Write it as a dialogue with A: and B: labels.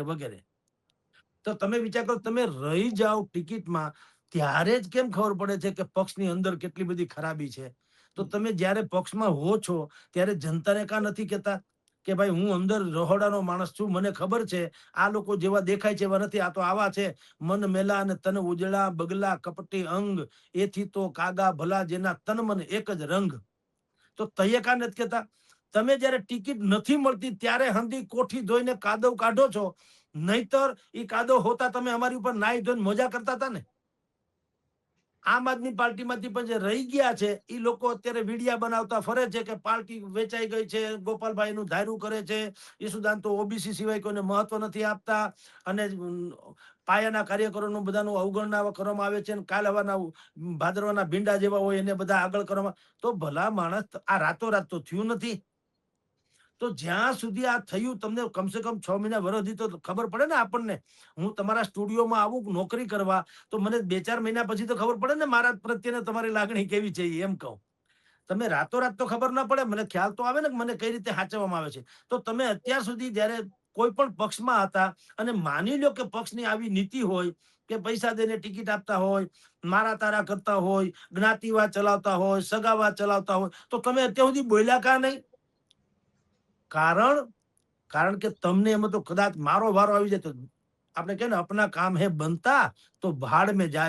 A: વગેરે વગેરે. તો તમે વિચાર કરો, તમે રહી જાઓ ટિકિટમાં ત્યારે જ કેમ ખબર પડે છે કે પક્ષની અંદર કેટલી બધી ખરાબી છે? તો તમે જ્યારે પક્ષમાં હો છો ત્યારે જનતાને કાં નથી કહેતા કે ભાઈ હું અંદર રહોડાનો માણસ છું, મને ખબર છે આ લોકો જેવા દેખાય છે એવા નથી, આ તો આવા છે, મન મેલા અને તન ઉજળા, બગલા કપટી અંગ, એથી તો કાગા ભલા જેના તન મન એક જ રંગ. તો તૈયે કાં નથી કહેતા? તમે જ્યારે ટિકિટ નથી મળતી ત્યારે હંધી કોઠી ધોઈને કાદવ કાઢો છો, નહીતર ઈ કાદવ હોતા તમે અમારી ઉપર નાઈ ધોઈને મોજા કરતા હતા ને. આમ આદમી પાર્ટીમાંથી પણ જે રહી ગયા છે એ લોકો અત્યારે વિડિયા બનાવતા ફરે છે કે પાર્ટી વેચાઈ ગઈ છે, ગોપાલભાઈ નું ધાર્યું કરે છે, ઈસુદાન તો ઓબીસી સિવાય કોઈને મહત્વ નથી આપતા, અને પાયાના કાર્યકરોનું બધાનું અવગણના કરવામાં આવે છે, અને કાલ હવાના ભાદરવાના ભીંડા જેવા હોય એને બધા આગળ કરવામાં. તો ભલા માણસ, આ રાતોરાત તો થયું નથી. તો જ્યાં સુધી આ થયું, તમને કમસે કમ 6 મહિના વરસથી તો ખબર પડે ને આપણને. હું તમારા સ્ટુડિયોમાં આવું નોકરી કરવા તો મને 2-4 મહિના પછી તો ખબર પડે ને મારા પ્રત્યેને તમારી લાગણી કેવી છે, એમ કહું. તમે રાતોરાત તો ખબર ના પડે, મને ખ્યાલ તો આવે ને મને કઈ રીતે સાચવવામાં આવે છે. તો તમે અત્યાર સુધી જ્યારે કોઈ પણ પક્ષમાં હતા અને માની લો કે પક્ષની આવી નીતિ હોય કે પૈસા દઈને ટિકિટ આપતા હોય, મારા તારા કરતા હોય, જ્ઞાતિવાદ ચલાવતા હોય, સગાવાદ ચલાવતા હોય, તો તમે અત્યાર સુધી બોલ્યા કાં નહીં? કારણ કે તમને એમાં તો કદાચ મારો વારો આવી જાય તો આપણે કહે ને અપના કામ હે બનતા તો ભાડ મેં જાય.